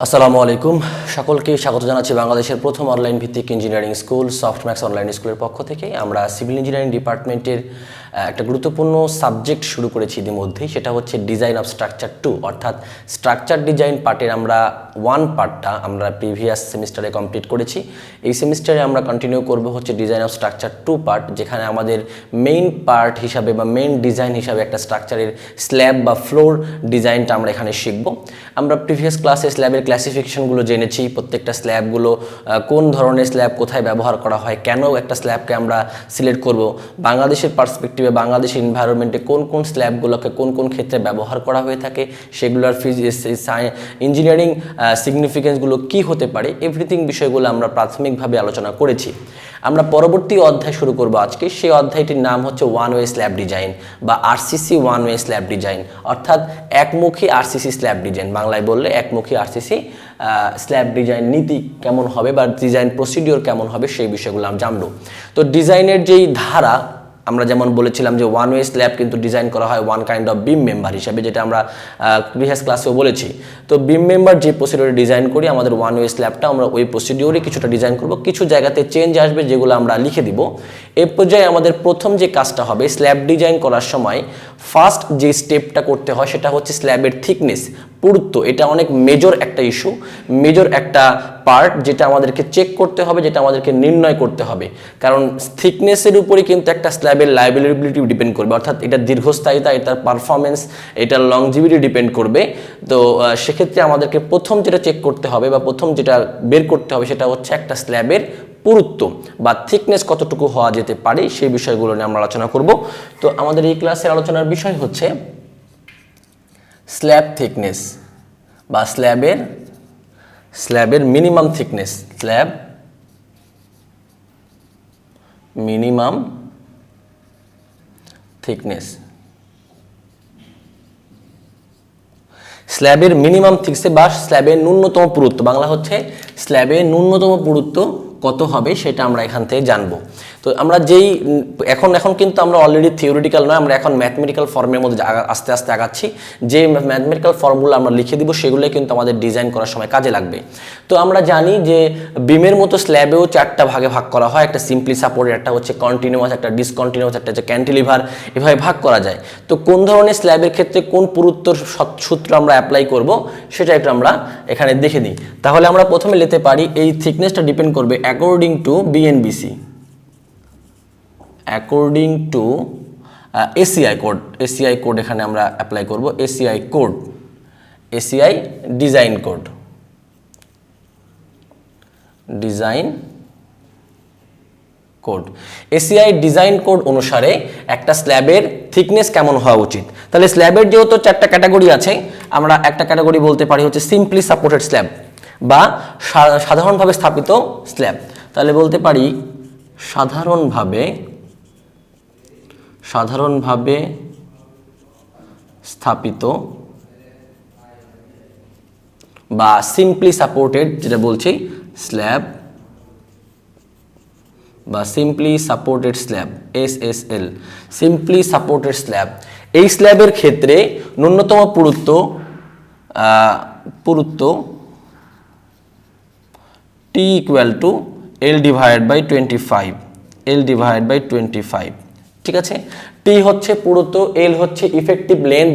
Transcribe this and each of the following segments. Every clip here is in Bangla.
আসসালামু আলাইকুম সকলকে স্বাগত জানাচ্ছি বাংলাদেশের প্রথম অনলাইন ভিত্তিক ইঞ্জিনিয়ারিং স্কুল সফটম্যাক্স অনলাইন স্কুলের পক্ষ থেকে। আমরা সিভিল ইঞ্জিনিয়ারিং ডিপার্টমেন্টের একটা গুরুত্বপূর্ণ সাবজেক্ট শুরু করেছি ইতিমধ্যেই, সেটা হচ্ছে ডিজাইন অফ স্ট্রাকচার 2, অর্থাৎ স্ট্রাকচার ডিজাইন পার্টের আমরা 1 পার্টটা আমরা প্রিভিয়াস সেমিস্টারে কমপ্লিট করেছি। এই সেমিস্টারে আমরা কন্টিনিউ করব হচ্ছে ডিজাইন অফ স্ট্রাকচার 2 পার্ট, যেখানে আমাদের মেইন পার্ট হিসাবে বা মেইন ডিজাইন হিসাবে একটা স্ট্রাকচারের স্ল্যাব বা ফ্লোর ডিজাইনটা আমরা এখানে শিখব। আমরা প্রিভিয়াস ক্লাসে স্ল্যাবের ক্লাসিফিকেশনগুলো জেনেছি, প্রত্যেকটা স্ল্যাবগুলো কোন ধরনের স্ল্যাব কোথায় ব্যবহার করা হয়, কেন একটা স্ল্যাবকে আমরা সিলেক্ট করব, বাংলাদেশের পার্সপেক্টিভে বাংলাদেশের এনভায়রনমেন্টে কোন কোন স্ল্যাবগুলোকে কোন কোন ক্ষেত্রে ব্যবহার করা হয়ে থাকে, সেগুলোর ইঞ্জিনিয়ারিং সিগনিফিকেন্সগুলো কি হতে পারে, এভরিথিং বিষয়গুলো আমরা প্রাথমিকভাবে আলোচনা করেছি। আমরা পরবর্তী অধ্যায় শুরু করব আজকে। সেই অধ্যায়টির নাম হচ্ছে ওয়ান ওয়ে স্ল্যাব ডিজাইন বা RCC one way slab design, অর্থাৎ একমুখী আরসিসি স্ল্যাব ডিজাইন। বাংলায় বললে একমুখী আরসিসি স্ল্যাব ডিজাইন নীতি কেমন হবে বা ডিজাইন প্রসিডিওর কেমন হবে সেই বিষয়গুলো আমরা জানবো। তো ডিজাইনের যেই ধারা, আমরা যেমন বলেছিলাম যে ওয়ান ওয়ে স্ল্যাব কিন্তু ডিজাইন করা হয় one kind of beam member হিসাবে, যেটা আমরা প্রিভিয়াস ক্লাসেও বলেছি। তো বিম মেম্বার যে প্রসিডিওরে ডিজাইন করি, আমাদের ওয়ান ওয়ে স্ল্যাবটা আমরা ওই প্রসিডিওরে কিছুটা ডিজাইন করব, কিছু জায়গাতে চেঞ্জ আসবে যেগুলো আমরা লিখে দিব। এই পর্যায়ে আমাদের প্রথম যে কাজটা হবে, স্ল্যাব ডিজাইন করার সময় ফার্স্ট যে স্টেপটা করতে হয় সেটা হচ্ছে স্ল্যাবের থিকনেস, পুরুত্ব। এটা অনেক মেজর একটা ইস্যু, মেজর একটা পার্ট, যেটা আমাদেরকে চেক করতে হবে, যেটা আমাদেরকে নির্ণয় করতে হবে। কারণ থিকনেসের উপরে কিন্তু একটা স্ল্যাবের লাইবিলিটি ডিপেন্ড করবে, অর্থাৎ এটার দীর্ঘস্থায়িতা, এটার পারফরমেন্স, এটার লংজিভিটি ডিপেন্ড করবে। তো সেক্ষেত্রে আমাদেরকে প্রথম যেটা চেক করতে হবে বা প্রথম যেটা বের করতে হবে সেটা হচ্ছে একটা স্ল্যাবের পুরুত্ব বা থিকনেস কতটুকু হওয়া যেতে পারে, সেই বিষয়গুলো নিয়ে আমরা আলোচনা করব। তো আমাদের এই ক্লাসের আলোচনার বিষয় হচ্ছে স্ল্যাব থিকনেস বা স্ল্যাবের minimum thickness, slab minimum thickness. স্ল্যাবের মিনিমাম থিকনেস বা স্ল্যাবের ন্যূনতম পুরুত্ব, বাংলা হচ্ছে স্ল্যাবের ন্যূনতম পুরুত্ব কত হবে সেটা আমরা এখান থেকে জানবো। তো আমরা যেই এখন কিন্তু আমরা অলরেডি থিওরিটিক্যাল নয়, আমরা এখন ম্যাথমেটিক্যাল ফর্মের মধ্যে আস্তে আস্তে আগাচ্ছি। যে ম্যাথমেটিক্যাল ফর্মুলা আমরা লিখে দিব সেগুলোই কিন্তু আমাদের ডিজাইন করার সময় কাজে লাগবে। তো আমরা জানি যে বিমের মতো স্ল্যাবেও 4টা ভাগে ভাগ করা হয়, একটা সিম্পলি সাপোর্টেড, একটা হচ্ছে কন্টিনিউয়াস, একটা ডিসকন্টিনিউয়াস, একটা হচ্ছে ক্যান্টিলিভার, এভাবে ভাগ করা যায়। তো কোন ধরনের স্ল্যাবের ক্ষেত্রে কোন পুরুত্বর সূত্র আমরা অ্যাপ্লাই করব সেটা একটু আমরা এখানে দেখে নিই। তাহলে আমরা প্রথমে নিতে পারি এই থিকনেসটা ডিপেন্ড করবে according to BNBC, according to ACI code এখানে আমরা অ্যাপ্লাই করব, ACI code, ACI design code, ACI design code অনুসারে একটা স্ল্যাবের থিকনেস কেমন হওয়া উচিত। তাহলে স্ল্যাবের যেহেতু 4টা ক্যাটাগরি আছে, আমরা একটা ক্যাটাগরি বলতে পারি হচ্ছে সিম্পলি সাপোর্টেড স্ল্যাব বা সাধারণভাবে স্থাপিত স্ল্যাব। তাহলে বলতে পারি সাধারণভাবে স্থাপিত বা সিম্পলি সাপোর্টেড, যেটা বলছি স্ল্যাব বা simply supported slab, SSL, simply supported slab. এই স্ল্যাবের ক্ষেত্রে ন্যূনতম পুরুত্ব টি equal to L divided by 25, ঠিক আছে। টি হচ্ছে পুরুত্ব, এল হচ্ছে ইফেক্টিভ লেন্থ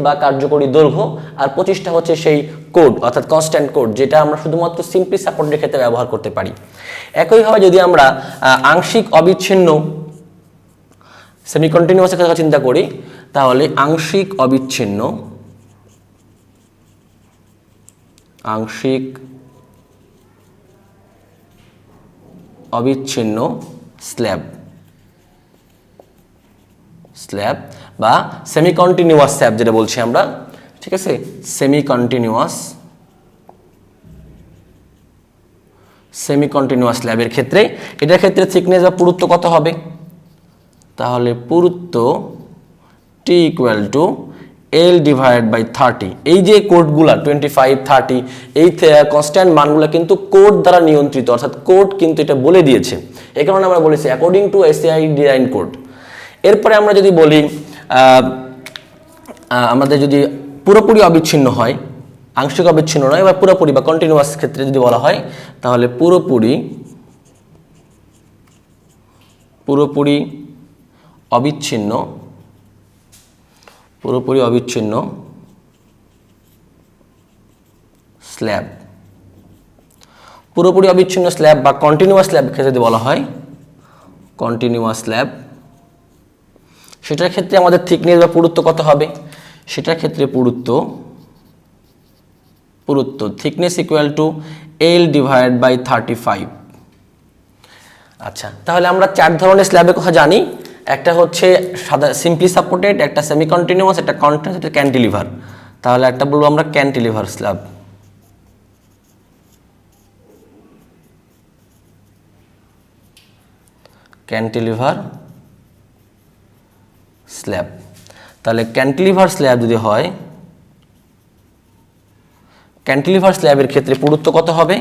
বা কার্যকরী দৈর্ঘ্য, আর 25টা হচ্ছে সেই কোড অর্থাৎ কনস্ট্যান্ট কোড, যেটা আমরা শুধুমাত্র সিম্পলি সাপোর্টের ক্ষেত্রে ব্যবহার করতে পারি। একইভাবে যদি আমরা আংশিক অবিচ্ছিন্ন সেমিকন্টিনিউয়াসের কথা চিন্তা করি, তাহলে আংশিক অবিচ্ছিন্ন স্ল্যাব বা সেমিকন্টিনিউয়াস স্ল্যাব যেটা বলছি আমরা, ঠিক আছে, সেমিকন্টিনিউয়াস স্ল্যাবের ক্ষেত্রে এটার ক্ষেত্রে থিকনেস বা পুরুত্ব কত হবে? তাহলে পুরুত্ব টি equal to L divide by 30। এই যে কোডগুলা 25, 30, এই কনস্ট্যান্ট মানগুলো কিন্তু কোড দ্বারা নিয়ন্ত্রিত, অর্থাৎ কোড কিন্তু এটা বলে দিয়েছে। এই কারণে আমরা বলেছি according to ACI design code. এরপরে আমরা যদি বলি আমাদের যদি পুরোপুরি অবিচ্ছিন্ন হয়, আংশিক অবিচ্ছিন্ন নয়, বা পুরোপুরি বা কন্টিনিউয়াস ক্ষেত্রে যদি বলা হয় তাহলে পুরোপুরি অবিচ্ছিন্ন স্ল্যাব, পুরোপুরি অবিচ্ছিন্ন স্ল্যাব বা কন্টিনিউয়াস স্ল্যাব যদি বলা হয় কন্টিনিউয়াস স্ল্যাব, সেটার ক্ষেত্রে আমাদের থিকনেস বা পুরুত্ব কত হবে? সেটার ক্ষেত্রে পুরুত্ব thickness equal to L divide by 35। আচ্ছা, তাহলে আমরা 4 ধরনের স্ল্যাবের কথা জানি। একটা হচ্ছে সাদা সিম্পলি সাপোর্টেড, একটা সেমি কন্টিনিউয়াস, একটা কন্টিনিউয়াস, একটা ক্যান্টিলিভার। তাহলে একটা বলবো আমরা ক্যান্টিলিভার স্ল্যাব। Cantilever slab. তাহলে ক্যান্টিলিভার স্ল্যাব যদি হয়, ক্যান্টিলিভার স্ল্যাবের ক্ষেত্রে পুরুত্ব কত হবে?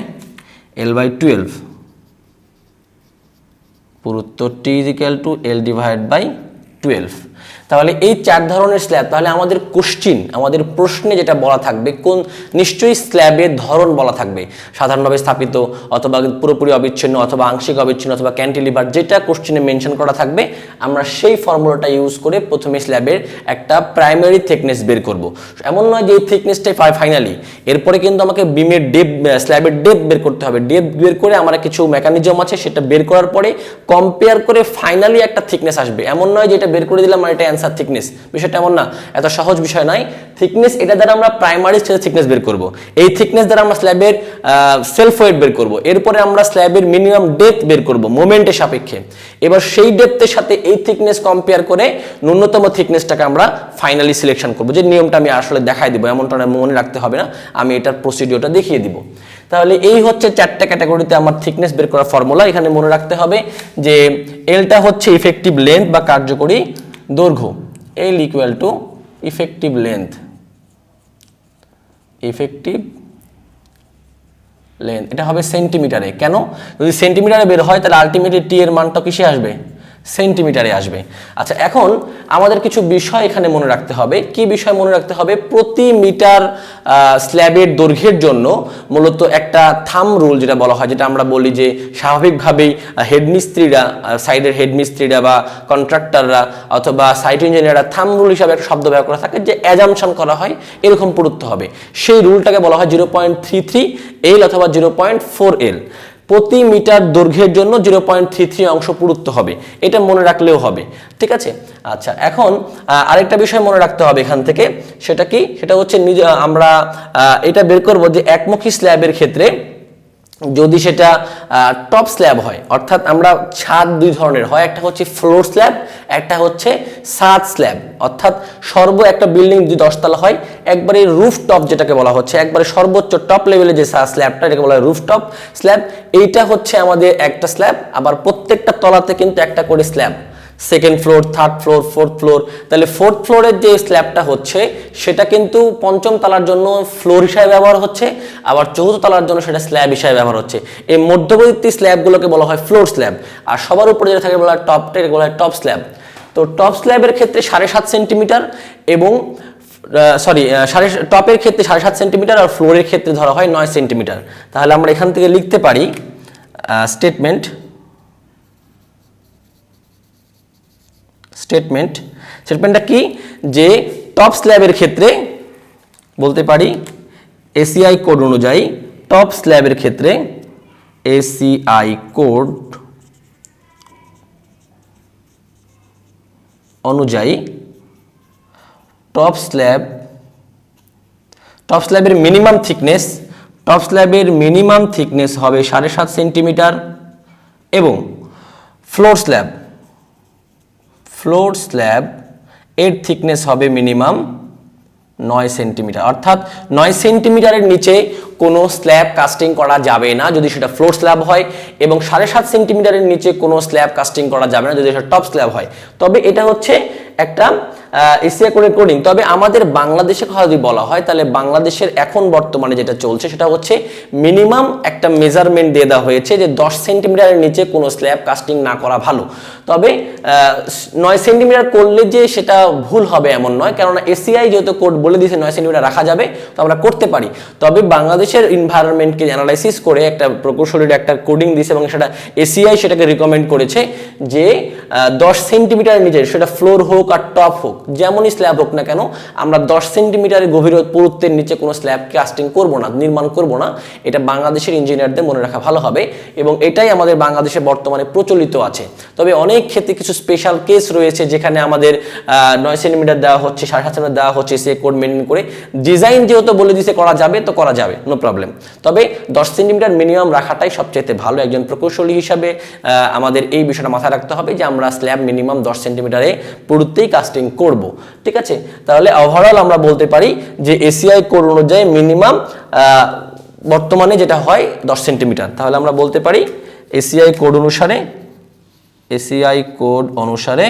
L/12, পুরুত্ব T = L ডিভাইড বাই 12। তাহলে এই 4 ধরনের স্ল্যাব, তাহলে আমাদের আমাদের প্রশ্নে যেটা বলা থাকবে নিশ্চয়ই স্ল্যাবের ধরন বলা থাকবে, সাধারণভাবে স্থাপিত অথবা পুরোপুরি অবিচ্ছিন্ন অথবা আংশিক অবিচ্ছিন্ন অথবা ক্যান্টিলিভার, যেটা কোশ্চেনে মেনশন করা থাকবে আমরা সেই ফর্মুলাটা ইউজ করে প্রথমে স্ল্যাবের একটা প্রাইমারি থিকনেস বের করব। এমন নয় যে এই থিকনেসটাই ফাইনালি, এরপরে কিন্তু আমাকে বিমের স্ল্যাবের ডেপথ বের করতে হবে। ডেপথ বের করে আমার কিছু মেকানিজম আছে, সেটা বের করার পরে কম্পেয়ার করে ফাইনালি একটা থিকনেস আসবে। এমন নয় যে এটা বের করে দিলাম আর এটা অ্যান্সার থিকনেস, বিষয়টা এমন না, এত সহজ বিষয় নয়। থিকনেস এটা দ্বারা আমরা প্রাইমারি স্টেজে থিকনেস বের করব, এই থিকনেস দ্বারা আমরা স্ল্যাবের সেলফ ওয়েট বের করব, এরপরে আমরা স্ল্যাবের মিনিমাম ডেপথ বের করব মোমেন্টের সাপেক্ষে। এবার সেই ডেপথের সাথে এই থিকনেস কম্পেয়ার করে ন্যূনতম থিকনেসটাকে আমরা ফাইনালি সিলেকশন করব। যে নিয়মটা আমি আসলে দেখাই দিব, এমনটা মনে রাখতে হবে না, আমি এটার প্রসিডিওরটা দেখিয়ে দিব। তাহলে এই হচ্ছে 4টা ক্যাটাগরিতে আমার থিকনেস বের করার ফর্মুলা। এখানে মনে রাখতে হবে যে এলটা হচ্ছে ইফেক্টিভ লেন্থ বা কার্যকরী দৈর্ঘ্য, L equal to effective length, এটা হবে সেন্টিমিটারে। কেন? যদি সেন্টিমিটারে বের হয় তাহলে আলটিমেটলি টি এর মানটা কিসে আসবে? সেন্টিমিটারে আসবে। আচ্ছা, এখন আমাদের কিছু বিষয় এখানে মনে রাখতে হবে। কি বিষয় মনে রাখতে হবে? প্রতি মিটার স্ল্যাবের দৈর্ঘ্যের জন্য মূলত একটা থাম্ব রুল যেটা বলা হয়, যেটা আমরা বলি যে স্বাভাবিকভাবেই হেডমিস্ত্রিরা, সাইডের হেডমিস্ত্রিরা বা কন্ট্রাক্টররা অথবা সাইট ইঞ্জিনিয়াররা থাম্ব রুল হিসাবে একটা শব্দ ব্যবহার করা থাকে, যে অ্যাজাম্পশন করা হয় এরকম পুরুত্ব হবে। সেই রুলটাকে বলা হয় 0.33 L অথবা 0.4 L। প্রতি মিটার দৈর্ঘ্যের জন্য 0.33 অংশ পুরুত্ব হবে, এটা মনে রাখলেও হবে। ঠিক আছে। আচ্ছা, এখন আরেকটা বিষয় মনে রাখতে হবে এখান থেকে, সেটা কি? সেটা হচ্ছে আমরা এটা বের করব যে একমুখী স্ল্যাবের ক্ষেত্রে যদি সেটা টপ স্ল্যাব হয়, অর্থাৎ আমরা ছাদ 2 ধরনের হয়, একটা হচ্ছে ফ্লোর স্ল্যাব, একটা হচ্ছে ছাদ স্ল্যাব। অর্থাৎ একটা বিল্ডিং যদি 10 তলা হয়, একবারে রুফ টপ যেটাকে বলা হচ্ছে, একবারে সর্বোচ্চ টপ লেভেলে যে স্ল্যাবটা, এটাকে বলা হয় রুফ টপ স্ল্যাব। এইটা হচ্ছে আমাদের একটা স্ল্যাব, আবার প্রত্যেকটা তলাতে কিন্তু একটা করে slab, second floor, third floor, fourth floor. তাহলে ফোর্থ ফ্লোরের যে স্ল্যাবটা হচ্ছে সেটা কিন্তু পঞ্চম তলার জন্য ফ্লোর হিসাবে ব্যবহার হচ্ছে, আবার চতুর্থ তলার জন্য সেটা স্ল্যাব হিসাবে ব্যবহার হচ্ছে। এই মধ্যবর্তী স্ল্যাবগুলোকে বলা হয় ফ্লোর স্ল্যাব, আর সবার উপরে যেটা থাকে বলা হয় টপটাকে বলা হয় টপ স্ল্যাব। তো টপ স্ল্যাবের ক্ষেত্রে 7.5 সেন্টিমিটার এবং টপের ক্ষেত্রে 7.5 সেন্টিমিটার, আর ফ্লোরের ক্ষেত্রে ধরা হয় 9 সেন্টিমিটার। তাহলে আমরা এখান থেকে লিখতে পারি স্টেটমেন্টটা কি? যে টপ স্ল্যাবের ক্ষেত্রে বলতে পারি এসিআই কোড অনুযায়ী, টপ স্ল্যাবের ক্ষেত্রে এসিআই কোড অনুযায়ী টপ স্ল্যাবের মিনিমাম থিকনেস হবে 7.5 সেন্টিমিটার এবং ফ্লোর স্ল্যাব এর থিকনেস হবে মিনিমাম 9 সেন্টিমিটার। অর্থাৎ 9 সেন্টিমিটারের নিচে কোনো স্ল্যাব কাস্টিং করা যাবে না যদি সেটা ফ্লোর স্ল্যাব হয়, এবং 7.5 সেন্টিমিটারের নিচে কোনো স্ল্যাব কাস্টিং করা যাবে না যদি সেটা টপ স্ল্যাব হয়। তবে এটা হচ্ছে একটা এসিআই কোডিং। তবে আমাদের বাংলাদেশে কথা যদি বলা হয় তাহলে বাংলাদেশের এখন বর্তমানে যেটা চলছে সেটা হচ্ছে মিনিমাম একটা মেজারমেন্ট দিয়ে দেওয়া হয়েছে যে 10 সেন্টিমিটারের নিচে কোনো স্ল্যাব কাস্টিং না করা ভালো। তবে 9 সেন্টিমিটার করলে যে সেটা ভুল হবে এমন নয়, কেননা এসিআই যেহেতু কোড বলে দিয়েছে 9 সেন্টিমিটার রাখা যাবে, তো আমরা করতে পারি। তবে বাংলাদেশের এনভায়রনমেন্টকে অ্যানালাইসিস করে একটা প্রকৌশলীর একটা কোডিং দিয়েছে এবং সেটা এসিআই সেটাকে রিকমেন্ড করেছে যে 10 সেন্টিমিটারের নিচে, সেটা ফ্লোর হোক আর টপ হোক, যেমনই স্ল্যাব হোক না কেন, আমরা 10 সেন্টিমিটারের গভীর পুরুত্বের নিচে কোনো স্ল্যাব কাস্টিং করব না, নির্মাণ করব না। এটা বাংলাদেশের ইঞ্জিনিয়ারদের মনে রাখা ভালো হবে এবং এটাই আমাদের বাংলাদেশে বর্তমানে প্রচলিত আছে। তবে অনেক ক্ষেত্রে কিছু স্পেশাল কেস রয়েছে যেখানে আমাদের 9 সেন্টিমিটার দেওয়া হচ্ছে, 7.5 সেন্টিমিটার দেওয়া হচ্ছে, সে কোড মেনটেন করে ডিজাইন যেহেতু বলে দিয়েছে করা যাবে, তো করা যাবে, নো প্রবলেম। তবে 10 সেন্টিমিটার মিনিমাম রাখাটাই সবচেয়ে ভালো। একজন প্রকৌশলী হিসাবে আমাদের এই বিষয়টা মাথায় রাখতে হবে যে আমরা স্ল্যাব মিনিমাম 10 সেন্টিমিটারে পুরোতেই কাস্টিং করব, ঠিক আছে। তাহলে ওভারঅল আমরা বলতে পারি যে এসিআই কোড অনুযায়ী মিনিমাম বর্তমানে যেটা হয় 10 সেন্টিমিটার। তাহলে আমরা বলতে পারি এসিআই কোড অনুসারে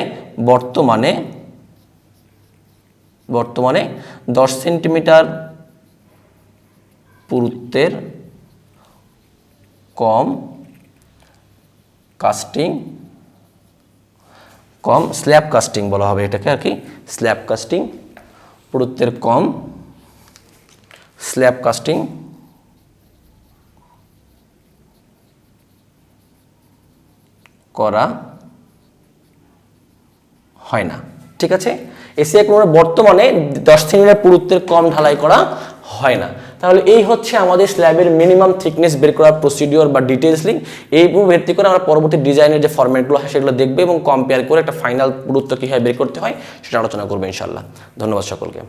বর্তমানে 10 সেন্টিমিটার পুরুত্বের কম স্ল্যাব কাস্টিং বলা হবে এটাকে আর কি, স্ল্যাব কাস্টিং, পুরুত্বের কম স্ল্যাব কাস্টিং করা হয় না, ঠিক আছে। এসিআই কোড বর্তমানে 10 সেন্টিমিটার পুরুত্বের কম ঢালাই করা হয় না। তাহলে এই হচ্ছে আমাদের স্ল্যাবের মিনিমাম থিকনেস বের করার প্রসিডিওর বা ডিটেলস লিঙ্ক। এই উপর ভিত্তি করে আমরা পরবর্তী ডিজাইনের যে ফরম্যাটগুলো হয় সেগুলো দেখবে এবং কম্পেয়ার করে একটা ফাইনাল পুরুত্ব কীভাবে বের করতে হয় সেটা আলোচনা করবো ইনশাল্লাহ। ধন্যবাদ সকলকে।